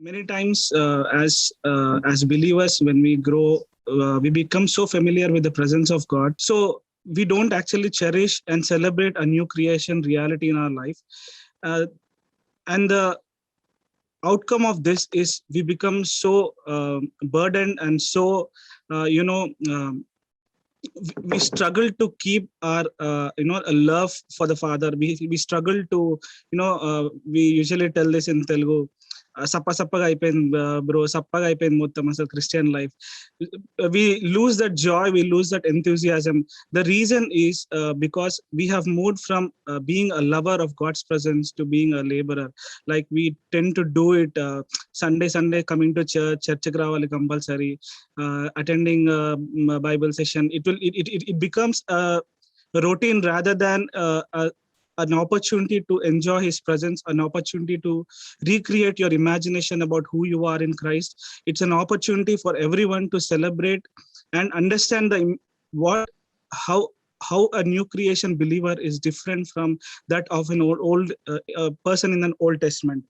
Many times, as believers, when we grow, we become so familiar with the presence of God. So we don't actually cherish and celebrate a new creation reality in our life. Uh, and the outcome of this is we become so burdened and so, you know, we struggle to keep our a love for the father. We struggle to, we usually tell this in Telugu, సప్ప సప్పగా అయిపోయింది bro, సప్పగా అయిపోయింది మొత్తం అసలు Christian life. We lose that joy, we lose that enthusiasm. The reason is because we have moved from being a lover of God's presence to being a laborer. Like we tend to do it Sunday coming to church కి రావాలి compulsory, attending Bible session. It becomes a routine rather than an opportunity to enjoy his presence, an opportunity to recreate your imagination about who you are in Christ. It's an opportunity for everyone to celebrate and understand what how a new creation believer is different from that of an old person in an Old Testament.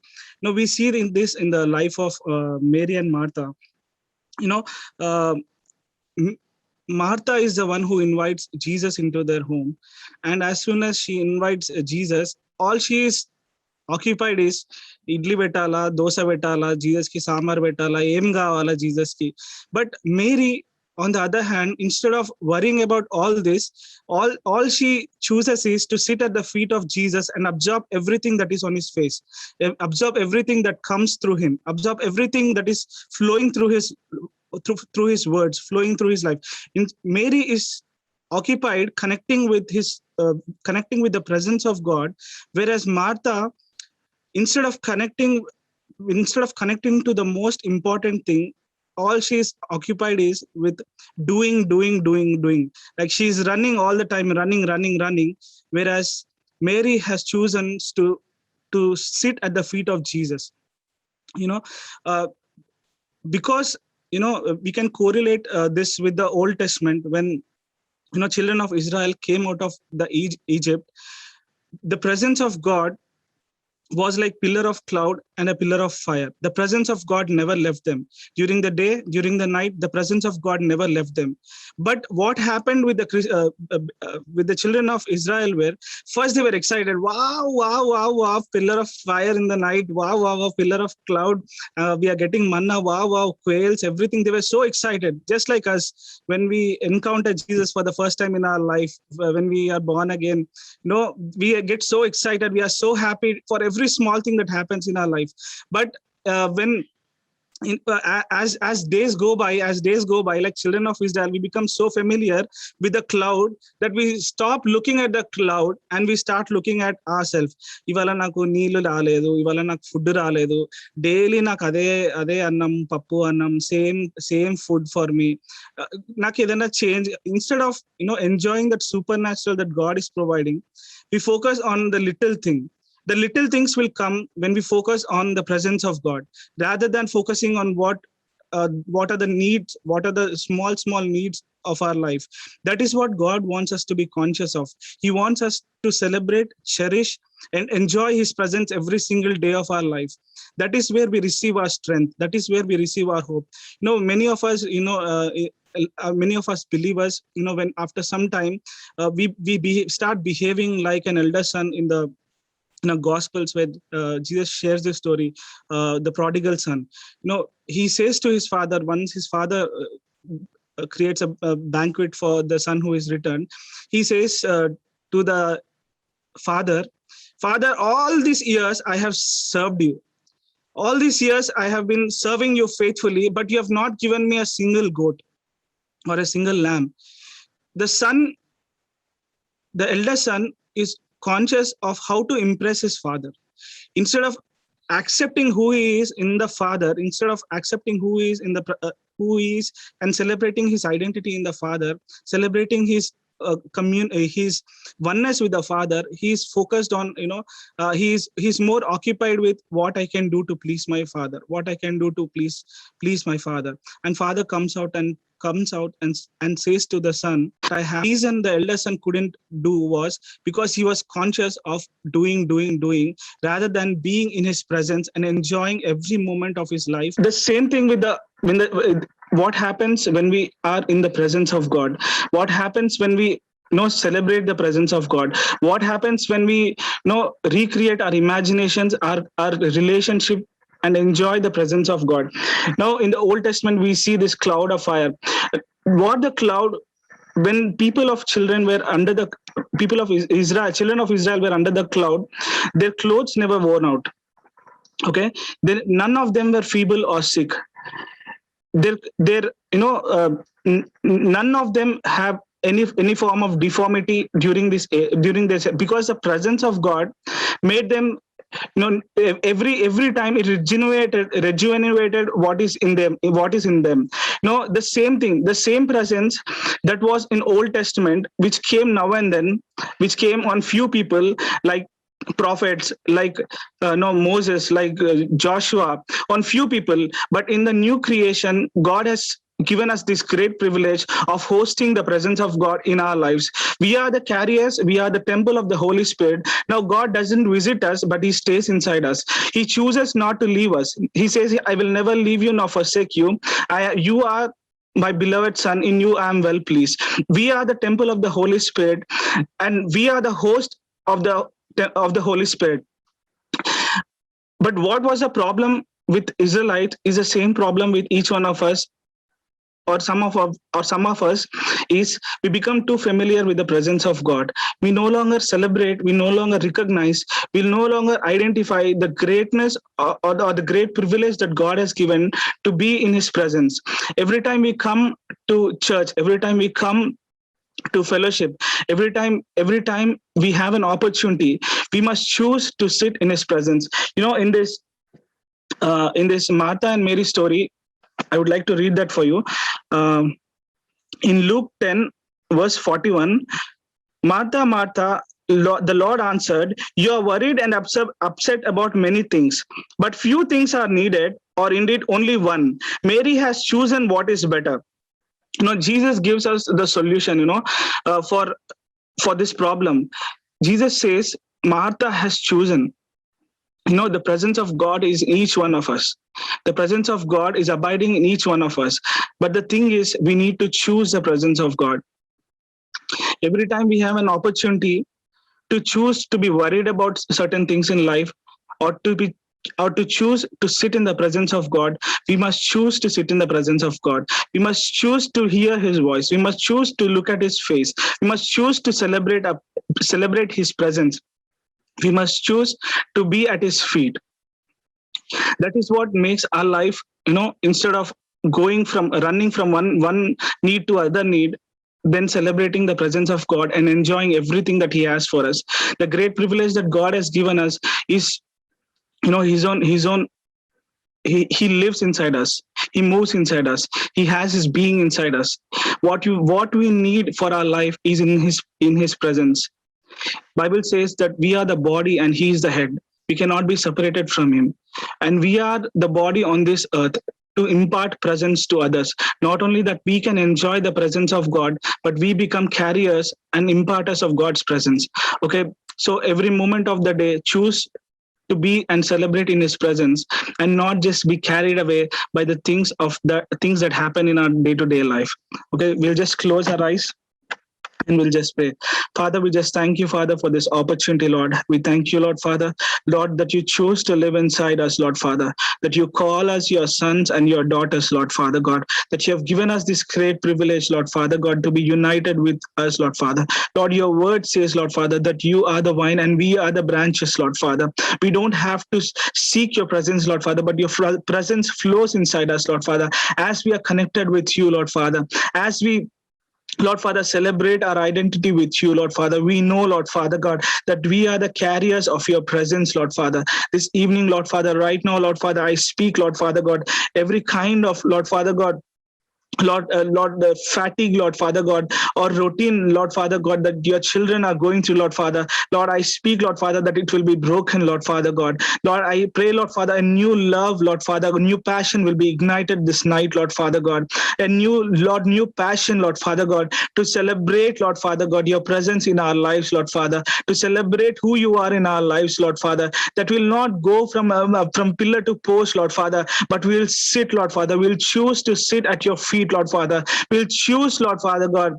Now we see this in the life of Mary and Martha. you know uh, Martha is the one who invites Jesus into their home, and as soon as she invites Jesus, all she is occupied is idli పెట్టాలా, దోశ పెట్టాలా, Jesus కి సాంబార్ పెట్టాలా, ఏం కావాలా Jesus కి. But Mary, on the other hand, instead of worrying about all this, all she chooses is to sit at the feet of Jesus and absorb everything that is on his face, absorb everything that comes through him, absorb everything that is flowing through his words, flowing through his life. Mary is occupied connecting with the presence of God, whereas Martha, instead of connecting to the most important thing, all she is occupied is with doing. Like she is running all the time, running, whereas Mary has chosen to sit at the feet of Jesus. you know uh, because we can correlate this with the Old Testament. When children of Israel came out of the Egypt, the presence of God was like pillar of cloud and a pillar of fire. The presence of God never left them. During the day, during the night, the presence of God never left them. But what happened with the children of Israel were, first they were excited, wow, pillar of fire in the night, wow, pillar of cloud, we are getting manna, wow, quails, everything. They were so excited, just like us when we encounter Jesus for the first time in our life, when we are born again. We get so excited, we are so happy for every small thing that happens in our life. But when as days go by, like children of Israel, we become so familiar with the cloud that we stop looking at the cloud and we start looking at ourselves. ఇవాళ నాకు నీళ్లు రాలేదు, ఇవాళ నాకు food రాలేదు, daily నాకు అదే అదే అన్నం, పప్పు అన్నం, సేమ్ ఫుడ్ ఫర్ మీ. నాకు ఏదైనా change, instead of enjoying that supernatural that God is providing, we focus on the little thing. The little things will come when we focus on the presence of God, rather than focusing on what are the needs, what are the small needs of our life. That is what God wants us to be conscious of. He wants us to celebrate, cherish, and enjoy his presence every single day of our life. That is where we receive our strength, that is where we receive our hope. Many of us, many of us believers, when after some time we start behaving like an elder son in the Gospels, where Jesus shares this story, the prodigal son. He says to his father, once his father creates a banquet for the son who is returned, he says to the father, all these years I have served you, all these years I have been serving you faithfully, but you have not given me a single goat or a single lamb. The elder son is conscious of how to impress his father. Instead of accepting who he is in the father, instead of accepting who he is in who he is and celebrating his identity in the father, celebrating his his oneness with the father, he is focused on, he's more occupied with what I can do to please my father, what I can do to please my father. And father comes out and comes out and says to the son, I have. The reason the elder son couldn't do was because he was conscious of doing, rather than being in his presence and enjoying every moment of his life. The same thing with what happens when we are in the presence of God? What happens when we celebrate the presence of God? What happens when we recreate our imaginations, our relationship, and enjoy the presence of God? Now, in the Old Testament, we see this cloud of fire. What the cloud, when people of children were under the people of Israel, children of Israel were under the cloud, their clothes never worn out. Okay, none of them were feeble or sick. None of them have any form of deformity during this because the presence of God made them, every time it rejuvenated what is in them. The same thing, the same presence that was in Old Testament, which came now and then, which came on few people like prophets, like Moses, like Joshua, on few people. But in the new creation, God has given us this great privilege of hosting the presence of God in our lives. We are the carriers, we are the temple of the Holy Spirit. Now God doesn't visit us, but he stays inside us. He chooses not to leave us. He says, I will never leave you nor forsake you. You are my beloved son, in you I am well pleased. We are the temple of the Holy Spirit, and we are the host of the Holy Spirit. But what was the problem with Israelite is the same problem with each one of us, or some of us, is we become too familiar with the presence of God. We no longer celebrate, we no longer recognize, we no longer identify the greatness or the great privilege that God has given to be in his presence. Every time we come to church, every time we come to fellowship, every time we have an opportunity, we must choose to sit in his presence. In this Martha and Mary story, I would like to read that for you. In Luke 10, verse 41, Martha, Martha, the Lord answered, you are worried and upset about many things, but few things are needed, or indeed only one. Mary has chosen what is better. Jesus gives us the solution, for this problem. Jesus says, Martha has chosen. The presence of God is in each one of us. The presence of God is abiding in each one of us. But the thing is, we need to choose the presence of God. Every time we have an opportunity to choose to be worried about certain things in life, or to choose to sit in the presence of God, we must choose to sit in the presence of God. We must choose to hear his voice. We must choose to look at his face. We must choose to celebrate his presence. We must choose to be at his feet. That is what makes our life, instead of running from one need to other need, then celebrating the presence of God and enjoying everything that he has for us. The great privilege that God has given us is, his own. He lives inside us. He moves inside us. He has his being inside us. What we need for our life is in his presence. Bible says that we are the body and he is the head. We cannot be separated from him. And we are the body on this earth to impart presence to others. Not only that we can enjoy the presence of God, but we become carriers and imparters of God's presence. Okay, so every moment of the day, choose to be and celebrate in his presence, and not just be carried away by the things that happen in our day-to-day life. Okay, we'll just close our eyes and we'll just pray. Father, we just thank you, Father, for this opportunity, Lord. We thank you, Lord, Father, Lord, that you choose to live inside us, Lord, Father, that you call us your sons and your daughters, Lord, Father, God, that you have given us this great privilege, Lord, Father, God, to be united with us, Lord, Father. Lord, your word says, Lord, Father, that you are the vine and we are the branches, Lord, Father. We don't have to seek your presence, Lord, Father, but your presence flows inside us, Lord, Father, as we are connected with you, Lord, Father, as we, Lord Father, celebrate our identity with you, Lord Father. We know, Lord Father God, that we are the carriers of your presence, Lord Father. This evening, Lord Father, right now, Lord Father, I speak, Lord Father God, every kind of, Lord Father God, Lord, the fatigue, Lord Father God, or routine, Lord Father God, that your children are going through, Lord Father. Lord, I speak, Lord Father, that it will be broken, Lord Father God. Lord, I pray, Lord Father, a new love, Lord Father, a new passion will be ignited this night, Lord Father God. A new passion, Lord Father God, to celebrate, Lord Father God, your presence in our lives, Lord Father, to celebrate who you are in our lives, Lord Father, that will not go from pillar to post, Lord Father, but we'll sit, Lord Father, we'll choose to sit at your feet, Lord Father. We'll choose, Lord Father God,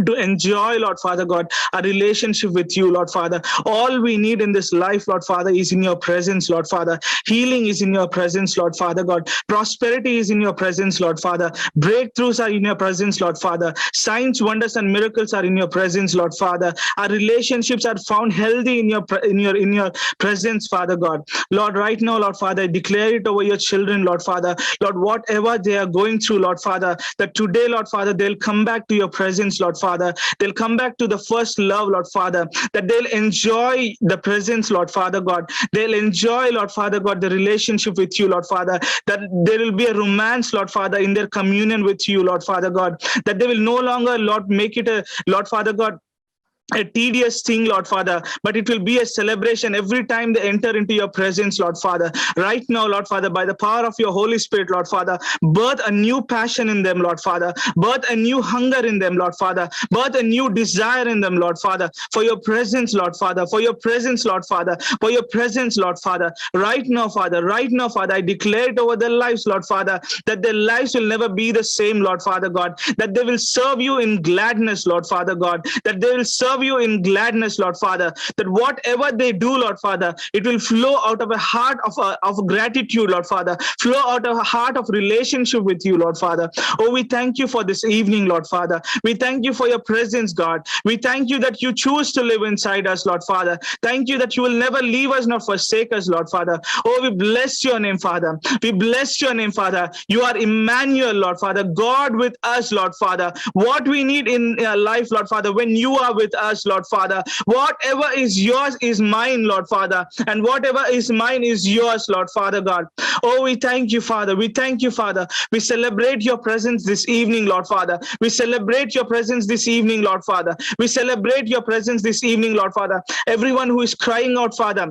to enjoy, Lord Father God, a relationship with you, Lord Father. All we need in this life, Lord Father, is in your presence, Lord Father. Healing is in your presence, Lord Father God. Prosperity is in your presence, Lord Father. Breakthroughs are in your presence, Lord Father. Signs, wonders, and miracles are in your presence, Lord Father. Our relationships are found healthy in your presence, Father God. Lord, right now, Lord Father, I declare it over your children, Lord Father. Lord, whatever they are going through, Lord Father, that today, Lord Father, they'll come back to your presence, Lord Father. They'll come back to the first love, Lord Father, that they'll enjoy the presence, Lord Father God. They'll enjoy, Lord Father God, the relationship with you, Lord Father, that there will be a romance, Lord Father, in their communion with you, Lord Father God, that they will no longer, Lord, make it a, Lord Father God, a tedious thing, Lord Father, but it will be a celebration every time they enter into your presence, Lord Father. Right now, Lord Father, by the power of your Holy Spirit, Lord Father, birth a new passion in them, Lord Father, birth a new hunger in them, Lord Father, birth a new desire in them, Lord Father, for your presence, Lord Father, for your presence, Lord Father, for your presence, Lord Father. Right now, Father, I declare it over their lives, Lord Father, that their lives will never be the same, Lord Father God, that they will serve you in gladness, Lord Father God, that they will serve you in gladness, Lord Father, that whatever they do, Lord Father, it will flow out of a heart of gratitude, Lord Father, flow out of a heart of relationship with you, Lord Father. Oh, we thank you for this evening, Lord Father. We thank you for your presence, God. We thank you that you choose to live inside us, Lord Father. Thank you that you will never leave us nor forsake us, Lord Father. Oh, we bless your name, Father. We bless your name, Father. You are Emmanuel, Lord Father, God with us, Lord Father. What we need in life, Lord Father, when you are with us, Lord Father, whatever is yours is mine, Lord Father, and whatever is mine is yours, Lord Father God. Oh, we thank you, Father. We thank you, Father. We celebrate your presence this evening, Lord Father. We celebrate your presence this evening, Lord Father. We celebrate your presence this evening, Lord Father. Everyone who is crying out, Father,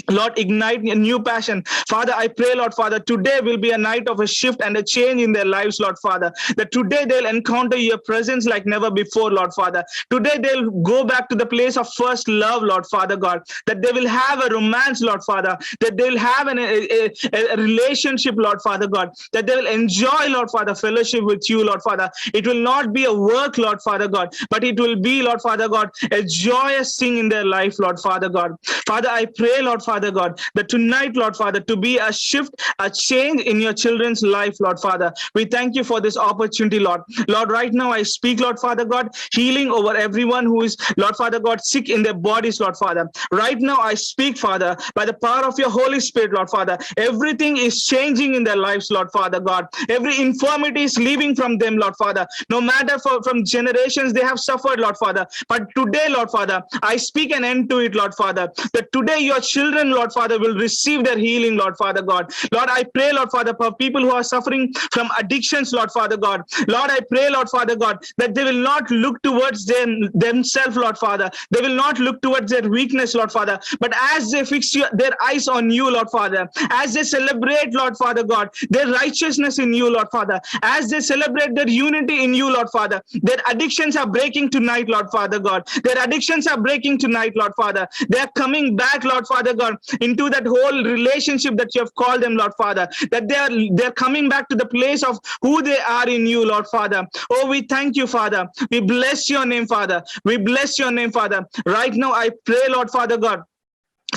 Lord, ignite a new passion. Father, I pray, Lord Father, today will be a night of a shift and a change in their lives, Lord Father. That today they'll encounter your presence like never before, Lord Father. Today they'll go back to the place of first love, Lord Father God. That they will have a romance, Lord Father. That they'll have a relationship, Lord Father God. That they will enjoy, Lord Father, fellowship with you, Lord Father. It will not be a work, Lord Father God, but it will be, Lord Father God, a joyous thing in their life, Lord Father God. Father, I pray, Lord Father God, that tonight, Lord Father, to be a shift, a change in your children's life, Lord Father. We thank you for this opportunity, Lord. Lord, right now I speak, Lord Father God, healing over everyone who is, Lord Father God, sick in their bodies, Lord Father. Right now I speak, Father, by the power of your Holy Spirit, Lord Father, everything is changing in their lives, Lord Father God. Every infirmity is leaving from them, Lord Father. No matter from generations they have suffered, Lord Father. But today, Lord Father, I speak an end to it, Lord Father, that today your children, Lord Father, will receive their healing, Lord Father God. Lord, I pray, Lord Father, for people who are suffering from addictions, Lord Father God. Lord, I pray, Lord Father God, that they will not look towards themselves, Lord Father. They will not look towards their weakness, Lord Father. But as they fix their eyes on you, Lord Father, as they celebrate, Lord Father God, their righteousness in you, Lord Father, as they celebrate their unity in you, Lord Father, their addictions are breaking tonight, Lord Father God. Their addictions are breaking tonight, Lord Father. They are coming back, Lord Father God, into that whole relationship that you have called them, Lord Father. That they're coming back to the place of who they are in you, Lord Father. Oh, we thank you, Father. We bless your name, Father. We bless your name, Father. Right now, I pray, Lord Father God,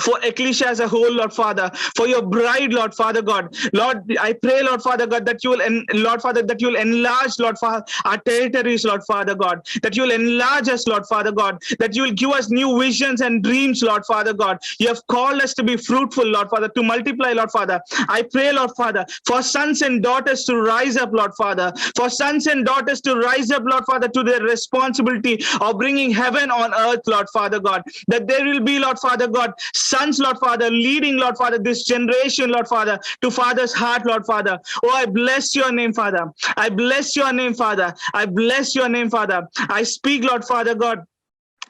for ecclesia as a whole, Lord Father, for your bride, Lord Father God. Lord, I pray, Lord Father God, that you will, Lord Father, that you will enlarge, Lord Father, our territories, Lord Father God, that you will enlarge us, Lord Father God, that you will give us new visions and dreams, Lord Father God. You have called us to be fruitful, Lord Father, to multiply, Lord Father. I pray, Lord Father, for sons and daughters to rise up, Lord Father, for sons and daughters to rise up, Lord Father, to their responsibility of bringing heaven on earth, Lord Father God, that there will be, Lord Father God, sons, Lord Father, leading, Lord Father, this generation, Lord Father, to Father's heart, Lord Father. Oh, I bless your name, Father. I bless your name, Father. I bless your name, Father. I speak, Lord Father God,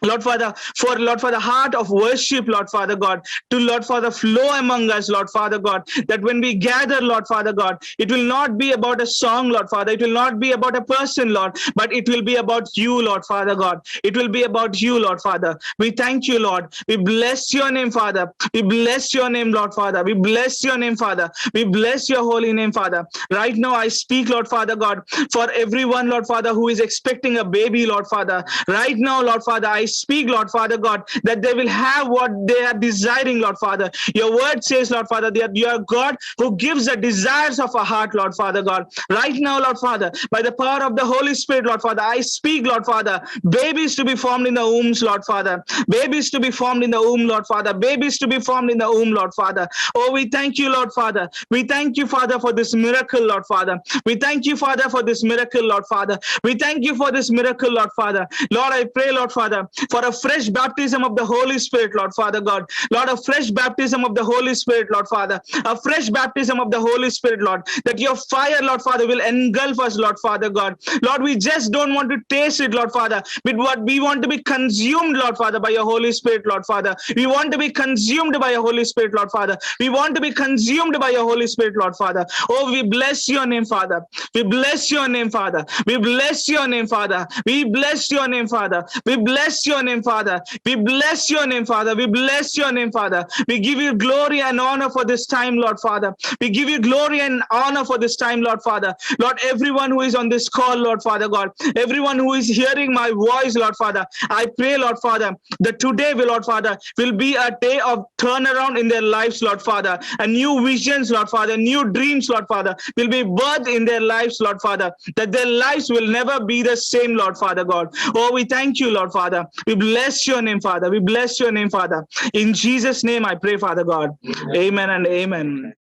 Lord Father, for Lord Father, heart of worship, Lord Father God, to Lord Father flow among us, Lord Father God, that when we gather, Lord Father God, it will not be about a song, Lord Father, it will not be about a person, Lord, but it will be about you, Lord Father God. It will be about you, Lord Father. We thank you, Lord. We bless your name, Father. We bless your name, Lord Father. We bless your name, Father. We bless your holy name, Father. Right now, I speak, Lord Father God, for everyone, Lord Father, who is expecting a baby, Lord Father. Right now, Lord Father, I speak, Lord Father God, that they will have what they are desiring, Lord Father. Your word says, Lord Father, that you are God who gives the desires of a heart, Lord Father God. Right now, Lord Father, by the power of the Holy Spirit, Lord Father, I speak, Lord Father, babies to be formed in the wombs, Lord Father. Babies to be formed in the womb, Lord Father. Babies to be formed in the womb, Lord Father. Oh, we thank you, Lord Father. We thank you, Father, for this miracle, Lord Father. We thank you, Father, for this miracle, Lord Father. We thank you for this miracle, Lord Father. Lord, I pray, Lord Father, for a fresh baptism of the Holy Spirit, Lord Father God. Lord, a fresh baptism of the Holy Spirit, Lord Father. A fresh baptism of the Holy Spirit, Lord. That your fire, Lord Father, will engulf us, Lord Father God. Lord, we just don't want to taste it, Lord Father, but what we want to be consumed, Lord Father, by your Holy Spirit, Lord Father. We want to be consumed by your Holy Spirit, Lord Father. We want to be consumed by your Holy Spirit, Lord Father. Oh, we bless your name, Father. We bless your name, Father. We bless your name, Father. We bless your name, Father. We bless your name, Father. We bless your name, Father. We bless your name, Father. We give you glory and honor for this time, Lord Father. We give you glory and honor for this time, Lord Father. Lord, everyone who is on this call, Lord Father God, everyone who is hearing my voice, Lord Father, I pray, Lord Father, that today, Lord Father, will be a day of turnaround in their lives, Lord Father. And new visions, Lord Father, new dreams, Lord Father, will be birthed in their lives, Lord Father, that their lives will never be the same, Lord Father God. Oh, we thank you, Lord Father. We bless your name, Father. We bless your name, Father. In Jesus' name I pray, Father God. Amen and amen.